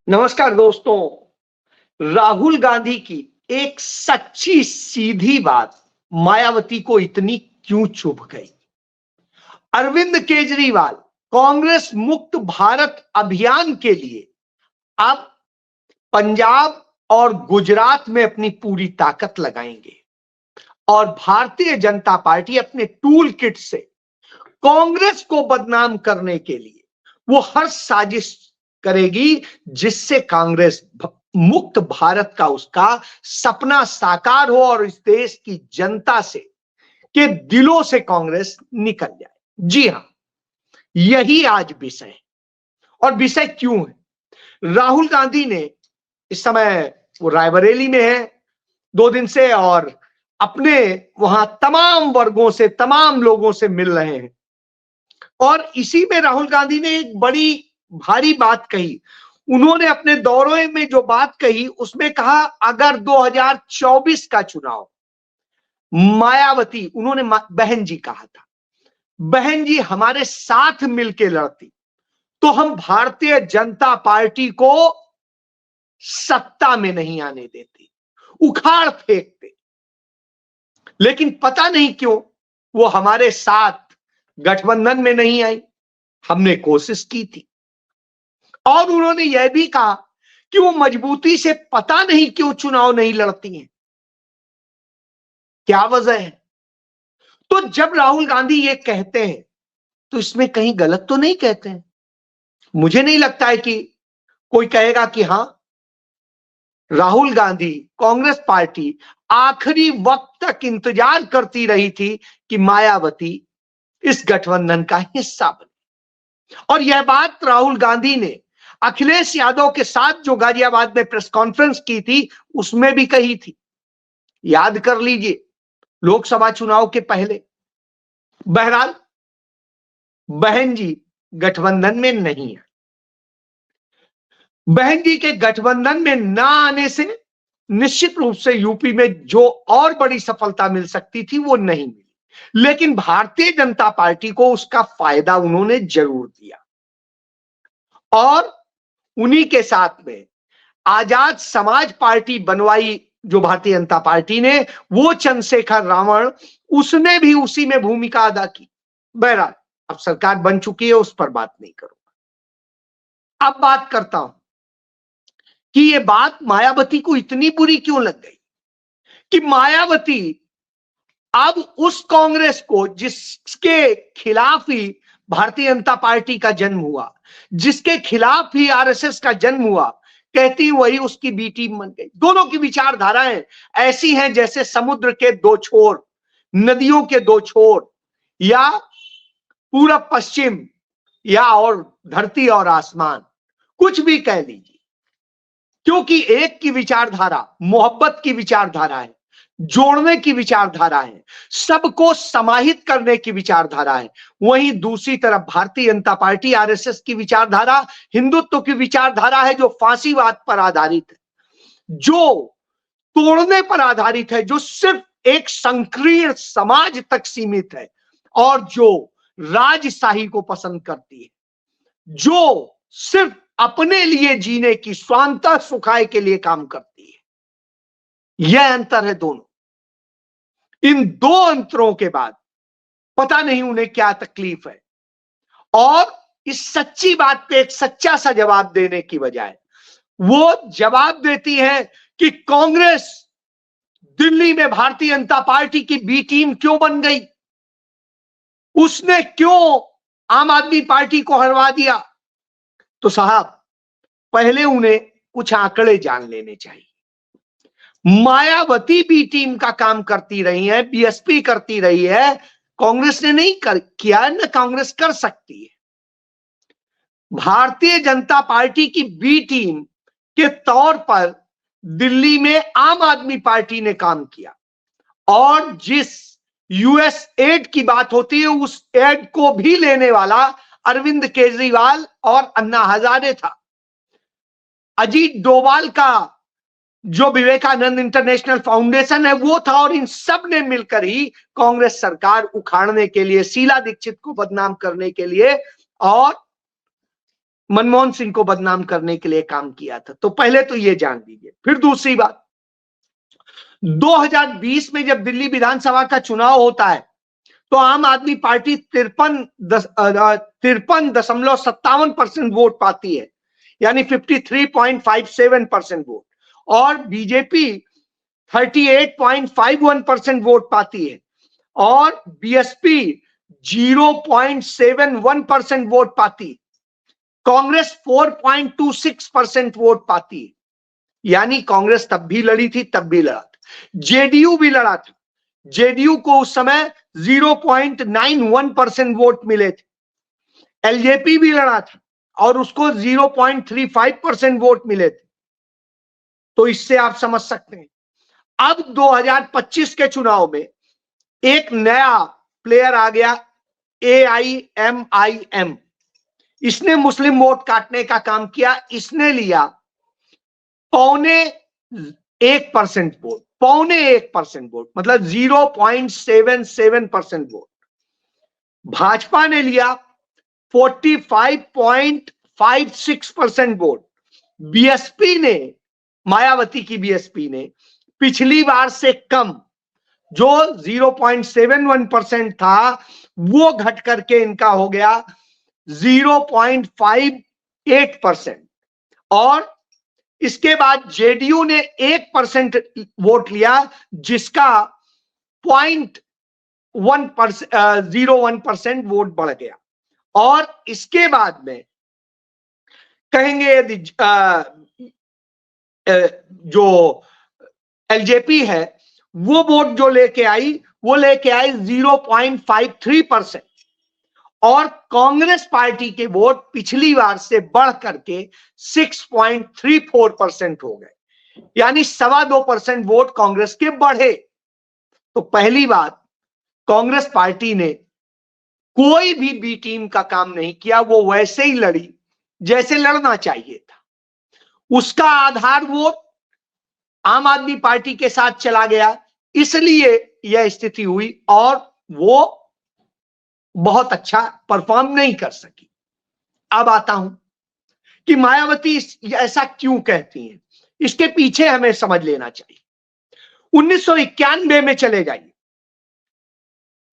नमस्कार दोस्तों। राहुल गांधी की एक सच्ची सीधी बात मायावती को इतनी क्यों चुभ गई? अरविंद केजरीवाल कांग्रेस मुक्त भारत अभियान के लिए अब पंजाब और गुजरात में अपनी पूरी ताकत लगाएंगे और भारतीय जनता पार्टी अपने टूल किट से कांग्रेस को बदनाम करने के लिए वो हर साजिश करेगी जिससे कांग्रेस मुक्त भारत का उसका सपना साकार हो और इस देश की जनता से के दिलों से कांग्रेस निकल जाए। जी हां, यही आज विषय है। और विषय क्यों है? राहुल गांधी ने इस समय वो रायबरेली में है 2 दिन से और अपने वहां तमाम वर्गों से तमाम लोगों से मिल रहे हैं और इसी में राहुल गांधी ने एक बड़ी भारी बात कही। उन्होंने अपने दौरे में जो बात कही उसमें कहा अगर 2024 का चुनाव मायावती, उन्होंने बहन जी कहा था, बहन जी हमारे साथ मिलकर लड़ती तो हम भारतीय जनता पार्टी को सत्ता में नहीं आने देते, उखाड़ फेंकते। लेकिन पता नहीं क्यों वो हमारे साथ गठबंधन में नहीं आई। हमने कोशिश की थी और उन्होंने यह भी कहा कि वो मजबूती से पता नहीं क्यों चुनाव नहीं लड़ती हैं, क्या वजह है। तो जब राहुल गांधी ये कहते हैं तो इसमें कहीं गलत तो नहीं कहते हैं। मुझे नहीं लगता है कि कोई कहेगा कि हां, राहुल गांधी कांग्रेस पार्टी आखिरी वक्त तक इंतजार करती रही थी कि मायावती इस गठबंधन का हिस्सा बने। और यह बात राहुल गांधी ने अखिलेश यादव के साथ जो गाजियाबाद में प्रेस कॉन्फ्रेंस की थी उसमें भी कही थी, याद कर लीजिए, लोकसभा चुनाव के पहले। बहरहाल बहन जी गठबंधन में नहीं है। बहन जी के गठबंधन में ना आने से निश्चित रूप से यूपी में जो और बड़ी सफलता मिल सकती थी वो नहीं मिली, लेकिन भारतीय जनता पार्टी को उसका फायदा उन्होंने जरूर दिया। और उन्हीं के साथ में आजाद समाज पार्टी बनवाई जो भारतीय जनता पार्टी ने, वो चंद्रशेखर रावण, उसने भी उसी में भूमिका अदा की। बहरहाल अब सरकार बन चुकी है, उस पर बात नहीं करूंगा। अब बात करता हूं कि ये बात मायावती को इतनी बुरी क्यों लग गई कि मायावती अब उस कांग्रेस को जिसके खिलाफ ही भारतीय जनता पार्टी का जन्म हुआ, जिसके खिलाफ ही आरएसएस का जन्म हुआ, कहती वही उसकी बी टीम बन गई। दोनों की विचारधाराएं ऐसी हैं जैसे समुद्र के दो छोर, नदियों के दो छोर, या पूरब पश्चिम, या और धरती और आसमान, कुछ भी कह लीजिए। क्योंकि एक की विचारधारा मोहब्बत की विचारधारा है, जोड़ने की विचारधारा है, सबको समाहित करने की विचारधारा है। वहीं दूसरी तरफ भारतीय जनता पार्टी आरएसएस की विचारधारा हिंदुत्व की विचारधारा है, जो फांसीवाद पर आधारित है, जो तोड़ने पर आधारित है, जो सिर्फ एक संकीर्ण समाज तक सीमित है और जो राजशाही को पसंद करती है, जो सिर्फ अपने लिए जीने की स्वांतः सुखाय के लिए काम करती है। यह अंतर है दोनों। इन दो अंतरों के बाद पता नहीं उन्हें क्या तकलीफ है, और इस सच्ची बात पे एक सच्चा सा जवाब देने की बजाय वो जवाब देती है कि कांग्रेस दिल्ली में भारतीय जनता पार्टी की बी टीम क्यों बन गई, उसने क्यों आम आदमी पार्टी को हरवा दिया। तो साहब, पहले उन्हें कुछ आंकड़े जान लेने चाहिए। मायावती बी टीम का काम करती रही है, बीएसपी करती रही है, कांग्रेस ने नहीं किया, न कांग्रेस कर सकती है। भारतीय जनता पार्टी की बी टीम के तौर पर दिल्ली में आम आदमी पार्टी ने काम किया, और जिस यूएस एड की बात होती है उस एड को भी लेने वाला अरविंद केजरीवाल और अन्ना हजारे था। अजीत डोभाल का जो विवेकानंद इंटरनेशनल फाउंडेशन है वो था, और इन सब ने मिलकर ही कांग्रेस सरकार उखाड़ने के लिए, शीला दीक्षित को बदनाम करने के लिए और मनमोहन सिंह को बदनाम करने के लिए काम किया था। तो पहले तो ये जान लीजिए। फिर दूसरी बात, 2020 में जब दिल्ली विधानसभा का चुनाव होता है तो आम आदमी पार्टी 53.57% वोट पाती है, यानी 53.57% वोट, और बीजेपी 38.51% वोट पाती है, और बीएसपी 0.71% वोट पाती है। कांग्रेस 4.26% वोट पाती है, यानी कांग्रेस तब भी लड़ी थी, तब भी लड़ा था। जेडीयू भी लड़ा था। जेडीयू को उस समय 0.91% वोट मिले थे। एलजेपी भी लड़ा था और उसको 0.35% वोट मिले थे। तो इससे आप समझ सकते हैं। अब 2025 के चुनाव में एक नया प्लेयर आ गया, AIMIM। इसने मुस्लिम वोट काटने का काम किया। इसने लिया 0.25% वोट, 0.25% वोट, मतलब 0.77% वोट। भाजपा ने लिया 45.56% वोट। बीएसपी ने, मायावती की बीएसपी ने पिछली बार से कम, जो 0.71% था वो घट करके इनका हो गया 0.58%। और इसके बाद जेडीयू ने 1% वोट लिया, जिसका 0.01% वोट बढ़ गया। और इसके बाद में कहेंगे यदि जो एलजेपी है वो वोट जो लेके आई, वो लेके आई 0.53%। और कांग्रेस पार्टी के वोट पिछली बार से बढ़ करके 6.34% हो गए, यानी 2.25% वोट कांग्रेस के बढ़े। तो पहली बात, कांग्रेस पार्टी ने कोई भी बी टीम का काम नहीं किया, वो वैसे ही लड़ी जैसे लड़ना चाहिए था। उसका आधार वोट आम आदमी पार्टी के साथ चला गया, इसलिए यह स्थिति हुई और वो बहुत अच्छा परफॉर्म नहीं कर सकी। अब आता हूं कि मायावती ऐसा क्यों कहती हैं, इसके पीछे हमें समझ लेना चाहिए। 1991 में चले जाइए,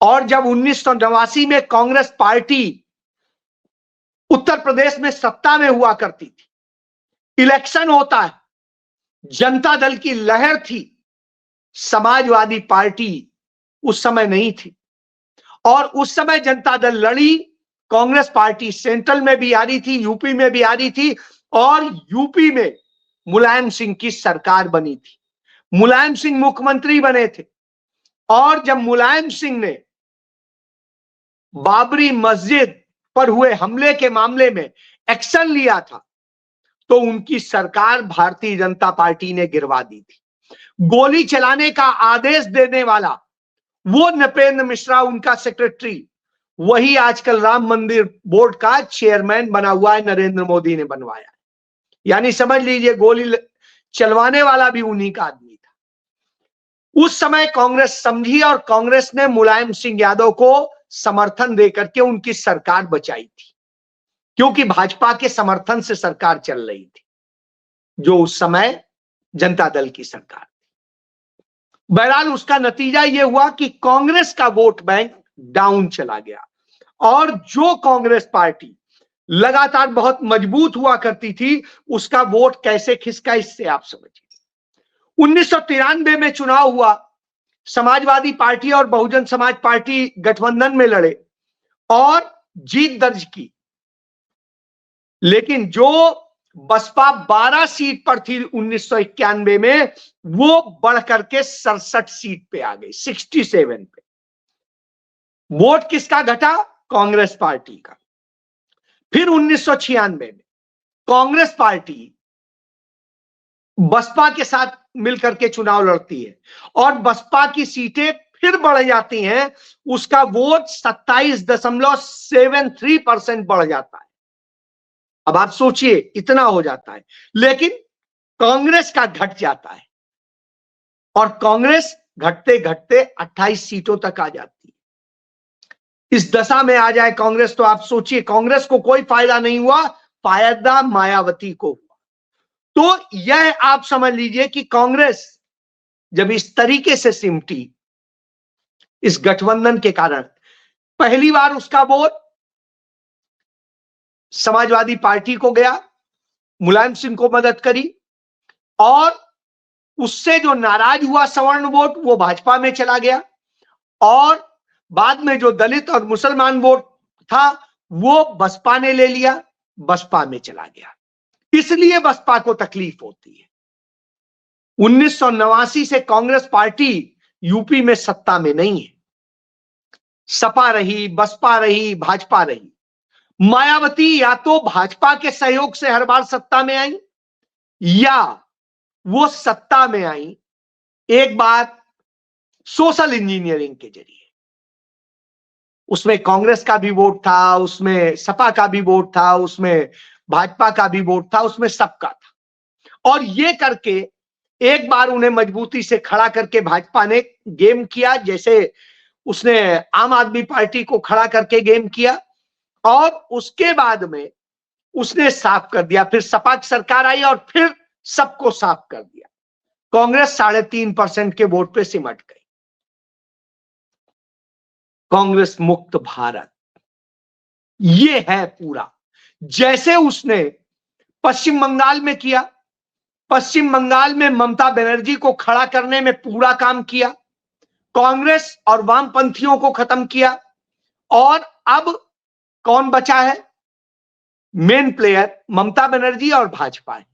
और जब 1989 में कांग्रेस पार्टी उत्तर प्रदेश में सत्ता में हुआ करती थी, इलेक्शन होता है, जनता दल की लहर थी, समाजवादी पार्टी उस समय नहीं थी, और उस समय जनता दल लड़ी। कांग्रेस पार्टी सेंट्रल में भी आ रही थी, यूपी में भी आ रही थी, और यूपी में मुलायम सिंह की सरकार बनी थी। मुलायम सिंह मुख्यमंत्री बने थे, और जब मुलायम सिंह ने बाबरी मस्जिद पर हुए हमले के मामले में एक्शन लिया था, तो उनकी सरकार भारतीय जनता पार्टी ने गिरवा दी थी। गोली चलाने का आदेश देने वाला वो नृपेंद्र मिश्रा, उनका सेक्रेटरी, वही आजकल राम मंदिर बोर्ड का चेयरमैन बना हुआ है, नरेंद्र मोदी ने बनवाया। यानी समझ लीजिए गोली चलवाने वाला भी उन्हीं का आदमी था। उस समय कांग्रेस समझी और कांग्रेस ने मुलायम सिंह यादव को समर्थन देकर के उनकी सरकार बचाई थी, क्योंकि भाजपा के समर्थन से सरकार चल रही थी, जो उस समय जनता दल की सरकार थी। बहरहाल उसका नतीजा यह हुआ कि कांग्रेस का वोट बैंक डाउन चला गया, और जो कांग्रेस पार्टी लगातार बहुत मजबूत हुआ करती थी, उसका वोट कैसे खिसका, इससे आप समझिए। 1993 में चुनाव हुआ, समाजवादी पार्टी और बहुजन समाज पार्टी गठबंधन में लड़े और जीत दर्ज की, लेकिन जो बसपा 12 सीट पर थी 1991 में, वो बढ़ करके 67 सीट पे आ गई, 67 पे। वोट किसका घटा? कांग्रेस पार्टी का। फिर 1996 में कांग्रेस पार्टी बसपा के साथ मिलकर के चुनाव लड़ती है, और बसपा की सीटें फिर बढ़ जाती हैं, उसका वोट 27.73% बढ़ जाता है। अब आप सोचिए, इतना हो जाता है, लेकिन कांग्रेस का घट जाता है, और कांग्रेस घटते घटते 28 सीटों तक आ जाती है। इस दशा में आ जाए कांग्रेस, तो आप सोचिए, कांग्रेस को कोई फायदा नहीं हुआ, फायदा मायावती को हुआ। तो यह आप समझ लीजिए कि कांग्रेस जब इस तरीके से सिमटी इस गठबंधन के कारण, पहली बार उसका वोट समाजवादी पार्टी को गया, मुलायम सिंह को मदद करी, और उससे जो नाराज हुआ सवर्ण वोट वो भाजपा में चला गया, और बाद में जो दलित और मुसलमान वोट था वो बसपा ने ले लिया, बसपा में चला गया। इसलिए बसपा को तकलीफ होती है। 1989 से कांग्रेस पार्टी यूपी में सत्ता में नहीं है। सपा रही, बसपा रही, भाजपा रही। मायावती या तो भाजपा के सहयोग से हर बार सत्ता में आई, या वो सत्ता में आई एक बार सोशल इंजीनियरिंग के जरिए। उसमें कांग्रेस का भी वोट था, उसमें सपा का भी वोट था, उसमें भाजपा का भी वोट था, उसमें सबका था। और ये करके एक बार उन्हें मजबूती से खड़ा करके भाजपा ने गेम किया, जैसे उसने आम आदमी पार्टी को खड़ा करके गेम किया, और उसके बाद में उसने साफ कर दिया। फिर सपा की सरकार आई और फिर सबको साफ कर दिया। कांग्रेस 3.5% के वोट पे सिमट गई। कांग्रेस मुक्त भारत ये है पूरा। जैसे उसने पश्चिम बंगाल में किया, पश्चिम बंगाल में ममता बनर्जी को खड़ा करने में पूरा काम किया, कांग्रेस और वामपंथियों को खत्म किया, और अब कौन बचा है? मेन प्लेयर ममता बनर्जी और भाजपा है।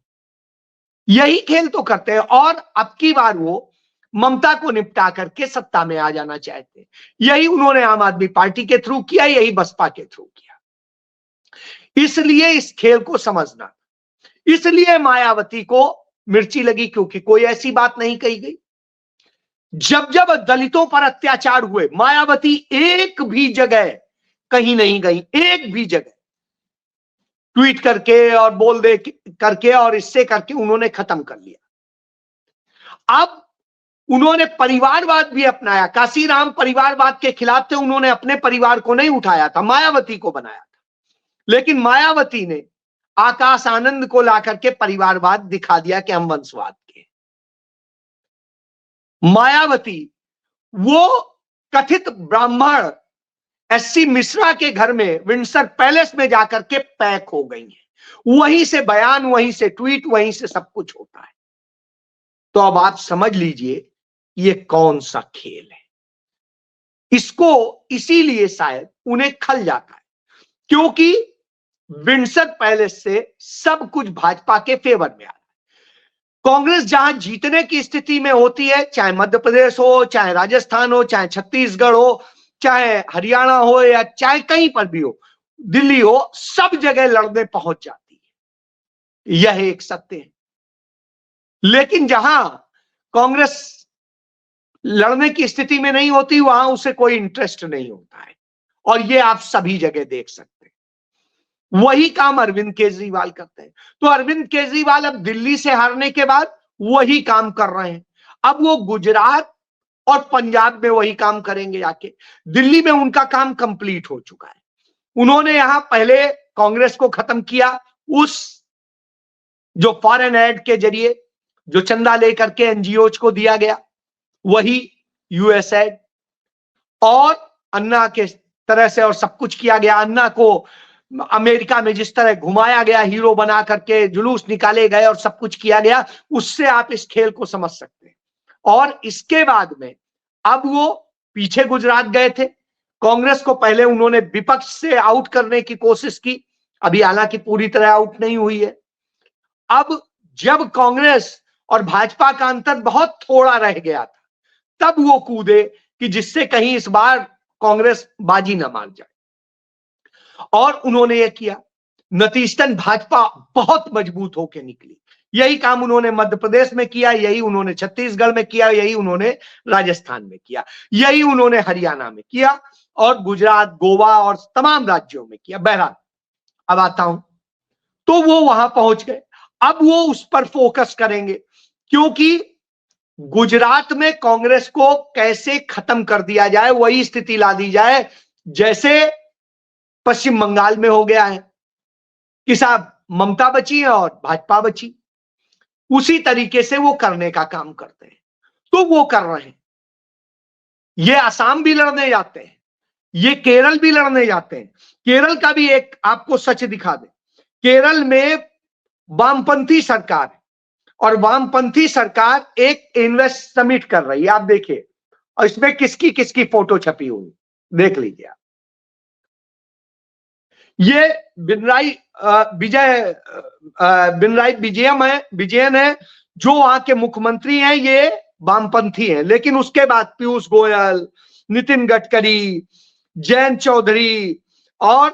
यही खेल तो करते हैं, और अब की बार वो ममता को निपटा करके सत्ता में आ जाना चाहते हैं। यही उन्होंने आम आदमी पार्टी के थ्रू किया, यही बसपा के थ्रू किया। इसलिए इस खेल को समझना, इसलिए मायावती को मिर्ची लगी, क्योंकि कोई ऐसी बात नहीं कही गई। जब जब दलितों पर अत्याचार हुए, मायावती एक भी जगह कहीं नहीं गई, एक भी जगह ट्वीट करके और बोल दे करके और इससे करके उन्होंने खत्म कर लिया। अब उन्होंने परिवारवाद भी अपनाया। काशीराम परिवारवाद के खिलाफ थे, उन्होंने अपने परिवार को नहीं उठाया था, मायावती को बनाया था। लेकिन मायावती ने आकाश आनंद को ला करके परिवारवाद दिखा दिया कि हम वंशवाद के। मायावती वो कथित ब्राह्मण एससी मिश्रा के घर में विंडसर पैलेस में जाकर के पैक हो गई हैं। वहीं से बयान, वहीं से ट्वीट, वहीं से सब कुछ होता है। तो अब आप समझ लीजिए ये कौन सा खेल है। इसको इसीलिए शायद उन्हें खल जाता है, क्योंकि विंडसर पैलेस से सब कुछ भाजपा के फेवर में आ रहा है। कांग्रेस जहां जीतने की स्थिति में होती है, चाहे मध्य प्रदेश हो, चाहे राजस्थान हो, चाहे छत्तीसगढ़ हो, चाहे हरियाणा हो, या चाहे कहीं पर भी हो, दिल्ली हो, सब जगह लड़ने पहुंच जाती है। यह एक सत्य है। लेकिन जहां कांग्रेस लड़ने की स्थिति में नहीं होती, वहां उसे कोई इंटरेस्ट नहीं होता है, और यह आप सभी जगह देख सकते हैं। वही काम अरविंद केजरीवाल करते हैं। तो अरविंद केजरीवाल अब दिल्ली से हारने के बाद वही काम कर रहे हैं। अब वो गुजरात और पंजाब में वही काम करेंगे जाके। दिल्ली में उनका काम कंप्लीट हो चुका है। उन्होंने यहां पहले कांग्रेस को खत्म किया, उस जो फॉरेन एड के जरिए जो चंदा लेकर के एनजीओज को दिया गया, वही यूएसएड, और अन्ना के तरह से और सब कुछ किया गया। अन्ना को अमेरिका में जिस तरह घुमाया गया, हीरो बना करके जुलूस निकाले गए और सब कुछ किया गया, उससे आप इस खेल को समझ सकते हैं। और इसके बाद में अब वो पीछे गुजरात गए थे। कांग्रेस को पहले उन्होंने विपक्ष से आउट करने की कोशिश की, अभी हालांकि पूरी तरह आउट नहीं हुई है। अब जब कांग्रेस और भाजपा का अंतर बहुत थोड़ा रह गया था, तब वो कूदे कि जिससे कहीं इस बार कांग्रेस बाजी न मार जाए, और उन्होंने ये किया। नतीजतन भाजपा बहुत मजबूत होकर निकली। यही काम उन्होंने मध्य प्रदेश में किया, यही उन्होंने छत्तीसगढ़ में किया, यही उन्होंने राजस्थान में किया, यही उन्होंने हरियाणा में किया, और गुजरात, गोवा और तमाम राज्यों में किया। बहरहाल अब आता हूं, तो वो वहां पहुंच गए। अब वो उस पर फोकस करेंगे, क्योंकि गुजरात में कांग्रेस को कैसे खत्म कर दिया जाए, वही स्थिति ला दी जाए जैसे पश्चिम बंगाल में हो गया है कि साहब ममता बची है और भाजपा बची, उसी तरीके से वो करने का काम करते हैं। तो वो कर रहे हैं, ये असम भी लड़ने जाते हैं, ये केरल भी लड़ने जाते हैं। केरल का भी एक आपको सच दिखा दे, केरल में वामपंथी सरकार है और वामपंथी सरकार एक इन्वेस्ट समिट कर रही है, आप देखिए, और इसमें किसकी किसकी फोटो छपी हुई देख लीजिए आप। ये पिनराई विजयन है, जो वहां के मुख्यमंत्री हैं, ये वामपंथी हैं, लेकिन उसके बाद पीयूष गोयल, नितिन गडकरी, जयंत चौधरी और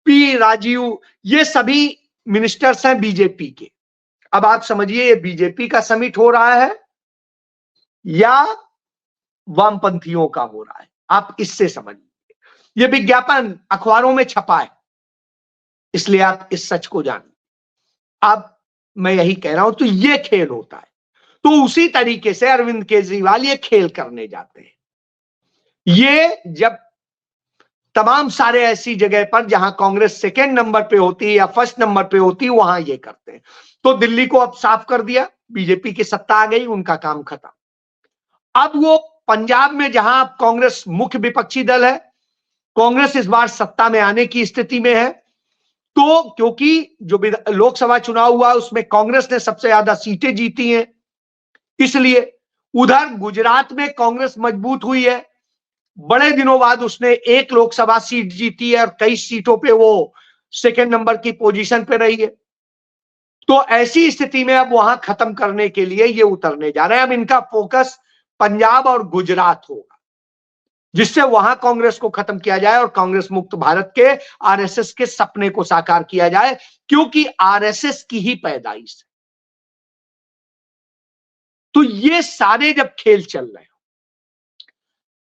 पी राजीव, ये सभी मिनिस्टर्स हैं बीजेपी के। अब आप समझिए, ये बीजेपी का समिट हो रहा है या वामपंथियों का हो रहा है, आप इससे समझिए। ये विज्ञापन अखबारों में छपा है, इसलिए आप इस सच को जानिए। अब मैं यही कह रहा हूं, तो ये खेल होता है। तो उसी तरीके से अरविंद केजरीवाल ये खेल करने जाते हैं। ये जब तमाम सारे ऐसी जगह पर जहां कांग्रेस सेकेंड नंबर पे होती है या फर्स्ट नंबर पे होती है, वहां ये करते हैं। तो दिल्ली को अब साफ कर दिया, बीजेपी की सत्ता आ गई, उनका काम खत्म। अब वो पंजाब में जहां कांग्रेस मुख्य विपक्षी दल है, कांग्रेस इस बार सत्ता में आने की स्थिति में है। तो क्योंकि जो लोकसभा चुनाव हुआ उसमें कांग्रेस ने सबसे ज्यादा सीटें जीती हैं, इसलिए उधर गुजरात में कांग्रेस मजबूत हुई है, बड़े दिनों बाद उसने एक लोकसभा सीट जीती है और कई सीटों पे वो सेकंड नंबर की पोजीशन पे रही है। तो ऐसी स्थिति में अब वहां खत्म करने के लिए ये उतरने जा रहे हैं। अब इनका फोकस पंजाब और गुजरात होगा, जिससे वहां कांग्रेस को खत्म किया जाए और कांग्रेस मुक्त भारत के, आरएसएस के सपने को साकार किया जाए, क्योंकि आरएसएस की ही पैदाइश है। तो ये सारे जब खेल चल रहे हो,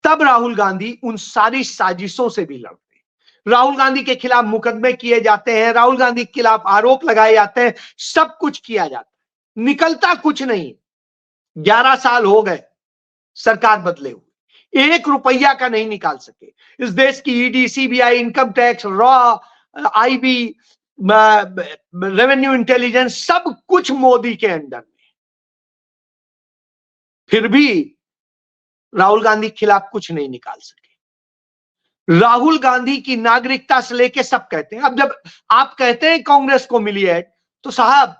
तब राहुल गांधी उन सारी साजिशों से भी लड़ते हैं। राहुल गांधी के खिलाफ मुकदमे किए जाते हैं, राहुल गांधी के खिलाफ आरोप लगाए जाते हैं, सब कुछ किया जाता है, निकलता कुछ नहीं। 11 साल हो गए सरकार बदले हुए, 1 रुपया का नहीं निकाल सके। इस देश की ED, CBI, income tax, raw, IB, revenue intelligence, सब कुछ मोदी के अंडर में। फिर भी राहुल गांधी के खिलाफ कुछ नहीं निकाल सके। राहुल गांधी की नागरिकता से लेके सब कहते हैं। अब जब आप कहते हैं कांग्रेस को मिली है, तो साहब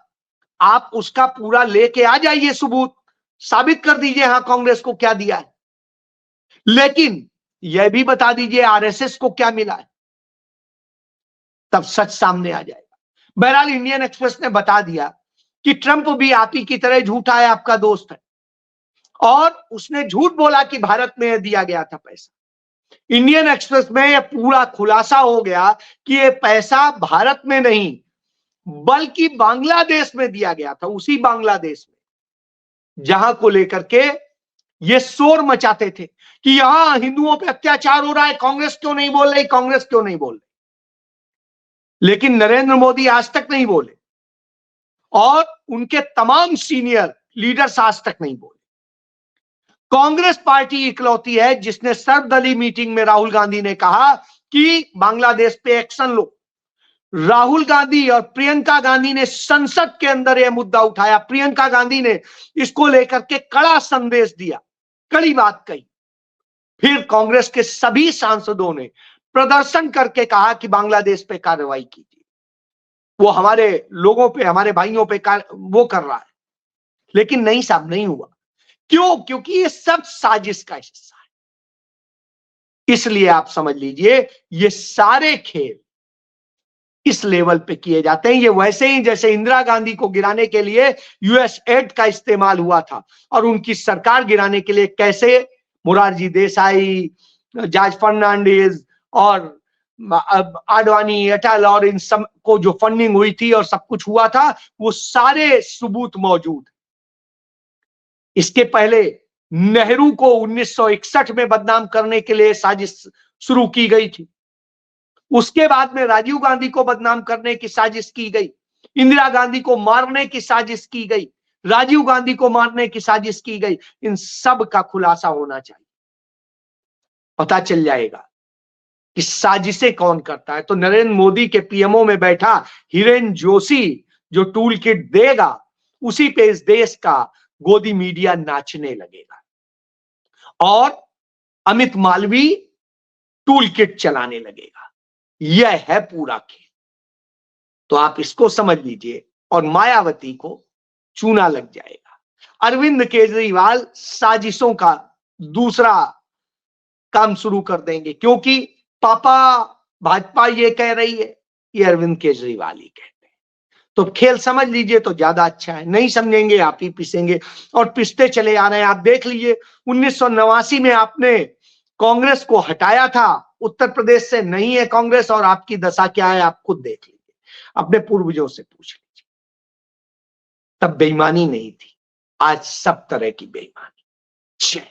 आप उसका पूरा लेके आ जाइए, सबूत साबित कर दीजिए, हां कांग्रेस को क्या दिया है, लेकिन यह भी बता दीजिए आरएसएस को क्या मिला है, तब सच सामने आ जाएगा। बहरहाल इंडियन एक्सप्रेस ने बता दिया कि ट्रंप भी आप ही की तरह झूठा है, आपका दोस्त है, और उसने झूठ बोला कि भारत में दिया गया था पैसा। इंडियन एक्सप्रेस में यह पूरा खुलासा हो गया कि यह पैसा भारत में नहीं बल्कि बांग्लादेश में दिया गया था, उसी बांग्लादेश में जहां को लेकर के ये शोर मचाते थे कि यहां हिंदुओं पे अत्याचार हो रहा है, कांग्रेस क्यों नहीं बोल रही, कांग्रेस क्यों नहीं बोल रही। लेकिन नरेंद्र मोदी आज तक नहीं बोले और उनके तमाम सीनियर लीडर्स आज तक नहीं बोले। कांग्रेस पार्टी इकलौती है जिसने सर्वदलीय मीटिंग में राहुल गांधी ने कहा कि बांग्लादेश पे एक्शन लो। राहुल गांधी और प्रियंका गांधी ने संसद के अंदर यह मुद्दा उठाया, प्रियंका गांधी ने इसको लेकर के कड़ा संदेश दिया, कड़ी बात कही। फिर कांग्रेस के सभी सांसदों ने प्रदर्शन करके कहा कि बांग्लादेश पे कार्रवाई कीजिए, वो हमारे लोगों पे, हमारे भाइयों पे वो कर रहा है। लेकिन नहीं साहब, नहीं हुआ। क्यों? क्योंकि ये सब साजिश का हिस्सा है। इसलिए आप समझ लीजिए, ये सारे खेल इस लेवल पे किए जाते हैं। ये वैसे ही जैसे इंदिरा गांधी को गिराने के लिए यूएस एड का इस्तेमाल हुआ था और उनकी सरकार गिराने के लिए कैसे मोरारजी देसाई, जॉर्ज फर्नांडिस और आडवाणी, अटल और इन सब को जो फंडिंग हुई थी और सब कुछ हुआ था, वो सारे सबूत मौजूद। इसके पहले नेहरू को 1961 में बदनाम करने के लिए साजिश शुरू की गई थी। उसके बाद में राजीव गांधी को बदनाम करने की साजिश की गई, इंदिरा गांधी को मारने की साजिश की गई, राजीव गांधी को मारने की साजिश की गई। इन सब का खुलासा होना चाहिए, पता चल जाएगा कि साजिशें कौन करता है, तो नरेंद्र मोदी के पीएमओ में बैठा हिरेन जोशी जो टूल किट देगा, उसी पे इस देश का गोदी मीडिया नाचने लगेगा और अमित मालवीय टूल किट चलाने लगेगा। यह है पूरा खेल। तो आप इसको समझ लीजिए और मायावती को चूना लग जाएगा। अरविंद केजरीवाल साजिशों का दूसरा काम शुरू कर देंगे, क्योंकि पापा भाजपा ये कह रही है, ये अरविंद केजरीवाल ही कहते हैं। तो खेल समझ लीजिए तो ज्यादा अच्छा है, नहीं समझेंगे आप ही पिसेंगे और पिसते चले आ रहे हैं। आप देख लीजिए 1989 में आपने कांग्रेस को हटाया था, उत्तर प्रदेश से नहीं है कांग्रेस, और आपकी दशा क्या है आप खुद देख लीजिए, अपने पूर्वजों से पूछ लीजिए। तब बेईमानी नहीं थी, आज सब तरह की बेईमानी। जय